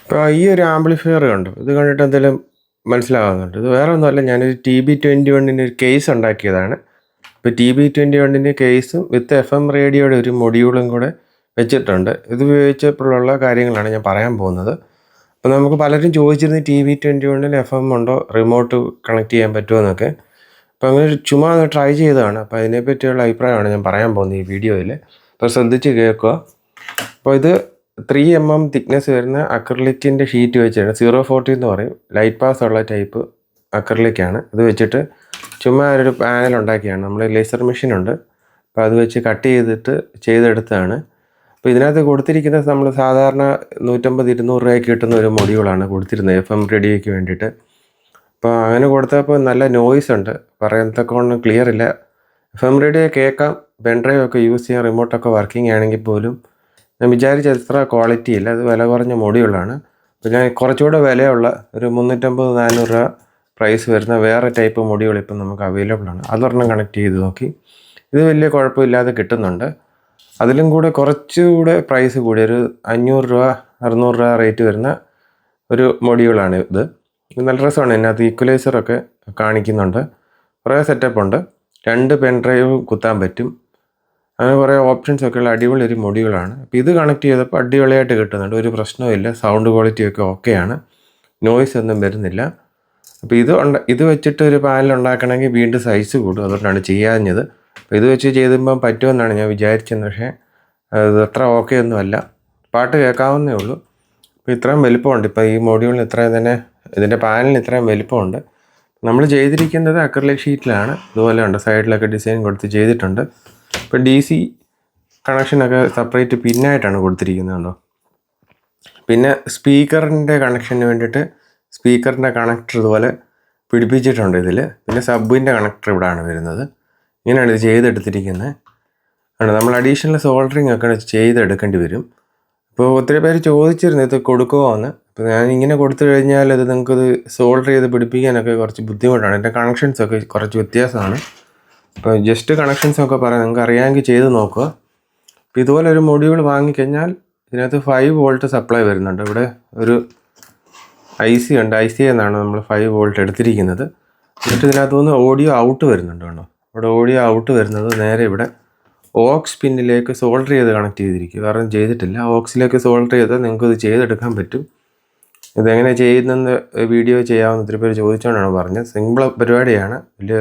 ഇപ്പോൾ ഈ ഒരു ആംപ്ലിഫയർ കണ്ടു. ഇത് കണ്ടിട്ട് എന്തെങ്കിലും മനസ്സിലാകുന്നുണ്ട്? ഇത് വേറെ ഒന്നുമല്ല, ഞാനൊരു TB21 ഒരു കേസ് ഉണ്ടാക്കിയതാണ്. ഇപ്പോൾ TB21 കേസും വിത്ത് FM റേഡിയോയുടെ ഒരു മൊഡ്യൂളും കൂടെ വെച്ചിട്ടുണ്ട്. ഇത് ഉപയോഗിച്ചപ്പോഴുള്ള കാര്യങ്ങളാണ് ഞാൻ പറയാൻ പോകുന്നത്. അപ്പോൾ നമുക്ക് പലരും ചോദിച്ചിരുന്നു TB21 FM ഉണ്ടോ, റിമോട്ട് കണക്ട് ചെയ്യാൻ പറ്റുമോ എന്നൊക്കെ. അപ്പോൾ അങ്ങനെ ചുമ്മാ ഒന്ന് ട്രൈ ചെയ്തതാണ്. അപ്പോൾ അതിനെപ്പറ്റിയുള്ള അഭിപ്രായമാണ് ഞാൻ പറയാൻ പോകുന്നത് ഈ വീഡിയോയിൽ. അപ്പോൾ ശ്രദ്ധിച്ച് കേൾക്കുക. അപ്പോൾ ഇത് 3mm തിക്നെസ് വരുന്ന അക്രലിക്കിൻ്റെ ഷീറ്റ് വെച്ചാണ് 040 എന്ന് പറയും. ലൈറ്റ് പാസ് ഉള്ള ടൈപ്പ് അക്രലിക്കാണ്. ഇത് വെച്ചിട്ട് ചുമ്മാ ഒരു പാനൽ ഉണ്ടാക്കിയാണ്. നമ്മൾ ലേസർ മെഷീനുണ്ട്, അപ്പോൾ അത് വെച്ച് കട്ട് ചെയ്തെടുത്തതാണ്. അപ്പോൾ ഇതിനകത്ത് കൊടുത്തിരിക്കുന്നത് നമ്മൾ സാധാരണ 150-200 രൂപയ്ക്ക് കിട്ടുന്ന ഒരു മൊഡ്യൂളാണ് കൊടുത്തിരുന്നത് FM റേഡിയോയ്ക്ക് വേണ്ടിയിട്ട്. അപ്പോൾ അങ്ങനെ കൊടുത്തപ്പോൾ നല്ല നോയ്സ് ഉണ്ട്, പറയത്തക്കവണ്ണം ക്ലിയർ ഇല്ല. FM റേഡിയോ കേൾക്കാം, പെൻഡ്രൈവ് ഒക്കെ യൂസ് ചെയ്യാൻ, റിമോട്ടൊക്കെ വർക്കിംഗ് ആണെങ്കിൽ പോലും ഞാൻ വിചാരിച്ച അത്ര ക്വാളിറ്റി ഇല്ല. അത് വില കുറഞ്ഞ മൊഡ്യൂളാണ്. പിന്നെ കുറച്ചുകൂടെ വിലയുള്ള ഒരു 350-400 രൂപ പ്രൈസ് വരുന്ന വേറെ ടൈപ്പ് മൊഡ്യൂൾ ഇപ്പം നമുക്ക് അവൈലബിൾ ആണ്. അതൊരെണ്ണം കണക്ട് ചെയ്ത് നോക്കി. ഇത് വലിയ കുഴപ്പമില്ലാതെ കിട്ടുന്നുണ്ട്. അതിലും കൂടെ കുറച്ചുകൂടെ പ്രൈസ് കൂടി ഒരു 500-600 രൂപ റേറ്റ് വരുന്ന ഒരു മൊഡ്യൂളാണ് ഇത്. നല്ല രസമാണ്. ഇതിനകത്ത് ഈക്വലൈസറൊക്കെ കാണിക്കുന്നുണ്ട്, കുറേ സെറ്റപ്പ് ഉണ്ട്. 2 പെൻഡ്രൈവ് കുത്താൻ പറ്റും, അങ്ങനെ കുറേ ഓപ്ഷൻസ് ഒക്കെ ഉള്ള അടിപൊളി ഒരു മൊഡ്യൂളാണ്. അപ്പോൾ ഇത് കണക്ട് ചെയ്തപ്പോൾ അടിപൊളിയായിട്ട് കിട്ടുന്നുണ്ട്, ഒരു പ്രശ്നവുമില്ല. സൗണ്ട് ക്വാളിറ്റിയൊക്കെ ഓക്കെയാണ്, നോയ്സ് ഒന്നും വരുന്നില്ല. അപ്പോൾ ഇത് വെച്ചിട്ട് ഒരു പാനൽ ഉണ്ടാക്കണമെങ്കിൽ വീണ്ടും സൈസ് കൂടും, അതുകൊണ്ടാണ് ചെയ്യാഞ്ഞത്. അപ്പോൾ ഇത് വെച്ച് ചെയ്തുമ്പം പറ്റുമെന്നാണ് ഞാൻ വിചാരിച്ചത്. പക്ഷേ അത് അത്ര ഓക്കെ ഒന്നുമല്ല. പാട്ട് കേൾക്കാവുന്നേ ഉള്ളൂ. അപ്പോൾ ഇത്രയും വലിപ്പമുണ്ട്. ഇപ്പോൾ ഈ മൊഡ്യൂളിന് ഇത്രയും തന്നെ, ഇതിൻ്റെ പാനലിന് ഇത്രയും വലിപ്പമുണ്ട്. നമ്മൾ ചെയ്തിരിക്കുന്നത് അക്രിലിക് ഷീറ്റിലാണ്. ഇതുപോലെ ഉണ്ട്, സൈഡിലൊക്കെ ഡിസൈൻ കൊടുത്ത് ചെയ്തിട്ടുണ്ട്. ഇപ്പോൾ DC കണക്ഷനൊക്കെ സെപ്പറേറ്റ് പിന്നായിട്ടാണ് കൊടുത്തിരിക്കുന്നത് കണ്ടോ. പിന്നെ സ്പീക്കറിൻ്റെ കണക്ഷന് വേണ്ടിയിട്ട് സ്പീക്കറിൻ്റെ കണക്ടർ ഇതുപോലെ പിടിപ്പിച്ചിട്ടുണ്ട് ഇതിൽ. പിന്നെ സബിൻ്റെ കണക്ടർ ഇവിടെയാണ് വരുന്നത്. ഇങ്ങനെയാണ് ഇത് ചെയ്തെടുത്തിരിക്കുന്നത്. ആണ് നമ്മൾ അഡീഷണൽ സോൾഡറിങ് ഒക്കെ ചെയ്തെടുക്കേണ്ടി വരും. ഇപ്പോൾ ഒത്തിരി പേര് ചോദിച്ചിരുന്നു ഇത് കൊടുക്കുമോ എന്ന്. അപ്പോൾ ഞാൻ ഇങ്ങനെ കൊടുത്തു കഴിഞ്ഞാൽ ഇത് നിങ്ങൾക്കിത് സോൾഡർ ചെയ്ത് പിടിപ്പിക്കാനൊക്കെ കുറച്ച് ബുദ്ധിമുട്ടാണ്. എൻ്റെ കണക്ഷൻസൊക്കെ കുറച്ച് വ്യത്യാസമാണ്. അപ്പോൾ ജസ്റ്റ് കണക്ഷൻസൊക്കെ പറയാം, നിങ്ങൾക്ക് അറിയാമെങ്കിൽ ചെയ്ത് നോക്കുക. അപ്പോൾ ഇതുപോലെ ഒരു മൊഡ്യൂൾ വാങ്ങിക്കഴിഞ്ഞാൽ ഇതിനകത്ത് 5 വോൾട്ട് സപ്ലൈ വരുന്നുണ്ട്. ഇവിടെ ഒരു IC ഉണ്ട്, IC എന്നാണ് നമ്മൾ 5 വോൾട്ട് എടുത്തിരിക്കുന്നത്. എന്നിട്ട് ഇതിനകത്തുനിന്ന് ഓഡിയോ ഔട്ട് വരുന്നുണ്ട് കേട്ടോ. ഇവിടെ ഓഡിയോ ഔട്ട് വരുന്നത് നേരെ ഇവിടെ ഓക്സ് പിന്നിലേക്ക് സോൾഡർ ചെയ്ത് കണക്ട് ചെയ്തിരിക്കുക. കാരണം ചെയ്തിട്ടില്ല. ഓക്സിലേക്ക് സോൾഡർ ചെയ്താൽ നിങ്ങൾക്ക് ഇത് ചെയ്തെടുക്കാൻ പറ്റും. ഇതെങ്ങനെ ചെയ്യുന്നെന്ന് വീഡിയോ ചെയ്യാവുന്ന ഒത്തിരി പേര് ചോദിച്ചുകൊണ്ടാണ് പറഞ്ഞത്. സിമ്പിൾ പരിപാടിയാണ്, വലിയ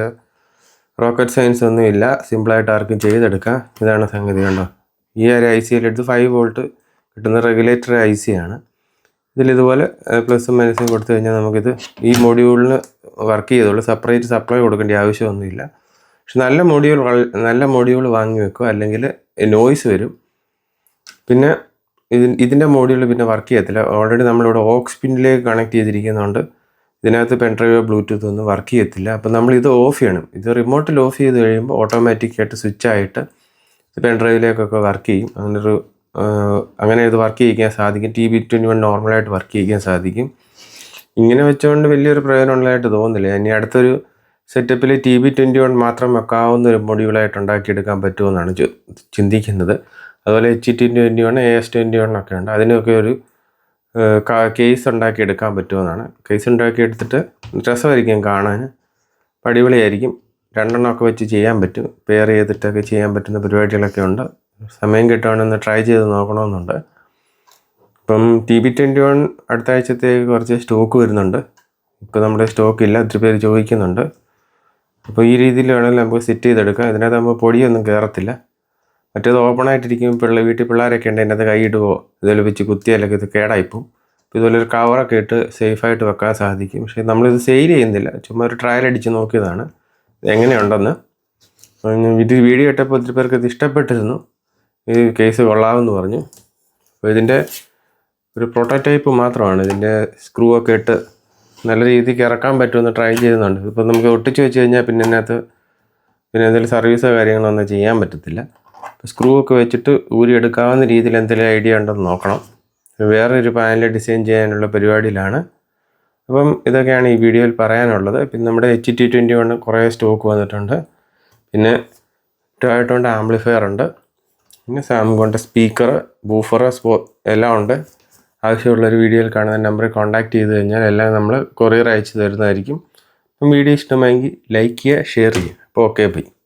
റോക്കറ്റ് സയൻസ് ഒന്നും ഇല്ല, സിമ്പിളായിട്ട് ആർക്കും ചെയ്തെടുക്കാം. ഇതാണ് സംഗതി കണ്ടോ. ഈ ഒരു ICയിലെടുത്ത് 5 വോൾട്ട് കിട്ടുന്ന റെഗുലേറ്റർ IC ആണ്. ഇതിലിതുപോലെ പ്ലസും മൈനസും കൊടുത്തു കഴിഞ്ഞാൽ നമുക്കിത് ഈ മൊഡ്യൂളിന് വർക്ക് ചെയ്തോളൂ. സെപ്പറേറ്റ് സപ്ലൈ കൊടുക്കേണ്ട ആവശ്യമൊന്നുമില്ല. പക്ഷെ നല്ല മൊഡ്യൂൾ വാങ്ങി വെക്കുക, അല്ലെങ്കിൽ നോയ്സ് വരും. പിന്നെ ഇതിൻ്റെ മൊഡ്യൂൾ പിന്നെ വർക്ക് ചെയ്യത്തില്ല. ഓൾറെഡി നമ്മളിവിടെ ഓക്സ് പിന്നിലേക്ക് കണക്ട് ചെയ്തിരിക്കുന്നതുകൊണ്ട് ഇതിനകത്ത് പെൻഡ്രൈവ് ബ്ലൂടൂത്ത് ഒന്നും വർക്ക് ചെയ്യത്തില്ല. അപ്പോൾ നമ്മളിത് ഓഫ് ചെയ്യണം. ഇത് റിമോട്ടിൽ ഓഫ് ചെയ്ത് കഴിയുമ്പോൾ ഓട്ടോമാറ്റിക്കായിട്ട് സ്വിച്ചായിട്ട് പെൻഡ്രൈവിലേക്കൊക്കെ വർക്ക് ചെയ്യും. അങ്ങനെ ഇത് വർക്ക് ചെയ്യിക്കാൻ സാധിക്കും. TB21 നോർമലായിട്ട് വർക്ക് ചെയ്യിക്കാൻ സാധിക്കും. ഇങ്ങനെ വെച്ചുകൊണ്ട് വലിയൊരു പ്രയോജനമുള്ളതായിട്ട് തോന്നുന്നില്ല. ഇനി അടുത്തൊരു സെറ്റപ്പിൽ TB21 മാത്രം വെക്കാവുന്ന ഒരു മൊഡ്യൂളായിട്ട് ഉണ്ടാക്കിയെടുക്കാൻ പറ്റുമെന്നാണ് ചിന്തിക്കുന്നത്. അതുപോലെ HT21, AS21 ഒക്കെ ഉണ്ട്. അതിനൊക്കെ ഒരു കേസ് ഉണ്ടാക്കിയെടുക്കാൻ പറ്റുമെന്നാണ്. കേസ് ഉണ്ടാക്കിയെടുത്തിട്ട് രസമായിരിക്കും കാണാൻ, അടിപൊളിയായിരിക്കും. 2 എണ്ണമൊക്കെ വെച്ച് ചെയ്യാൻ പറ്റും, പെയർ ചെയ്തിട്ടൊക്കെ ചെയ്യാൻ പറ്റുന്ന പരിപാടികളൊക്കെ ഉണ്ട്. സമയം കിട്ടുകയാണെന്ന് ട്രൈ ചെയ്ത് നോക്കണമെന്നുണ്ട്. ഇപ്പം TB21 അടുത്ത ആഴ്ചത്തേക്ക് കുറച്ച് സ്റ്റോക്ക് വരുന്നുണ്ട്. ഇപ്പോൾ നമ്മുടെ സ്റ്റോക്കില്ല, ഒത്തിരി പേര് ചോദിക്കുന്നുണ്ട്. അപ്പോൾ ഈ രീതിയിൽ വേണമെങ്കിൽ നമുക്ക് സെറ്റ് ചെയ്തെടുക്കാം. ഇതിനകത്ത് നമ്മൾ പൊടിയൊന്നും കയറത്തില്ല. മറ്റേത് ഓപ്പണായിട്ടിരിക്കും, വീട്ടിൽ പിള്ളേരൊക്കെ ഉണ്ട്, അതിനകത്ത് കൈയിടുവോ ഇതുപോലെ വെച്ച് കുത്തിയാലൊക്കെ ഇത് കേടായിപ്പോവും. അപ്പോൾ ഇതുപോലെ ഒരു കവറൊക്കെ ഇട്ട് സേഫായിട്ട് വെക്കാൻ സാധിക്കും. പക്ഷേ നമ്മളിത് സെയിൽ ചെയ്യുന്നില്ല, ചുമ്മാ ഒരു ട്രയൽ അടിച്ച് നോക്കിയതാണ് എങ്ങനെയുണ്ടെന്ന്. ഇത് വീഡിയോ ഇട്ടപ്പോൾ ഒത്തിരി പേർക്ക് ഇത് ഇഷ്ടപ്പെട്ടിരുന്നു, ഈ കേസ് കൊള്ളാമെന്ന് പറഞ്ഞു. അപ്പോൾ ഇതിൻ്റെ ഒരു പ്രോട്ടോടൈപ്പ് മാത്രമാണ്. ഇതിൻ്റെ സ്ക്രൂ ഒക്കെ ഇട്ട് നല്ല രീതിക്ക് ഇറക്കാൻ പറ്റുമെന്ന് ട്രൈ ചെയ്യുന്നുണ്ട്. ഇപ്പോൾ നമുക്ക് ഒട്ടിച്ച് വെച്ച് കഴിഞ്ഞാൽ പിന്നെ എന്തെങ്കിലും സർവീസോ കാര്യങ്ങളോ ഒന്നും ചെയ്യാൻ പറ്റത്തില്ല. സ്ക്രൂ ഒക്കെ വെച്ചിട്ട് ഊരിയെടുക്കാവുന്ന രീതിയിൽ എന്തെങ്കിലും ഐഡിയ ഉണ്ടെന്ന് നോക്കണം. വേറൊരു പാനൽ ഡിസൈൻ ചെയ്യാനുള്ള പരിപാടിയിലാണ്. അപ്പം ഇതൊക്കെയാണ് ഈ വീഡിയോയിൽ പറയാനുള്ളത്. പിന്നെ നമ്മുടെ HT21 കുറേ സ്റ്റോക്ക് വന്നിട്ടുണ്ട്. പിന്നെ ടൊയോട്ടോൻ്റെ ആംപ്ലിഫയർ ഉണ്ട്. പിന്നെ സാംസങ്ങിൻ്റെ സ്പീക്കർ, ബൂഫർ, എല്ലാം ഉണ്ട്. ആവശ്യമുള്ളൊരു വീഡിയോയിൽ കാണുന്ന നമ്പറിൽ കോൺടാക്ട് ചെയ്ത് കഴിഞ്ഞാൽ എല്ലാം നമ്മൾ കൊറിയർ അയച്ചു തരുന്നതായിരിക്കും. അപ്പം വീഡിയോ ഇഷ്ടമായെങ്കിൽ ലൈക്ക് ചെയ്യുക, ഷെയർ ചെയ്യുക. അപ്പോൾ ഓക്കെ ബൈ.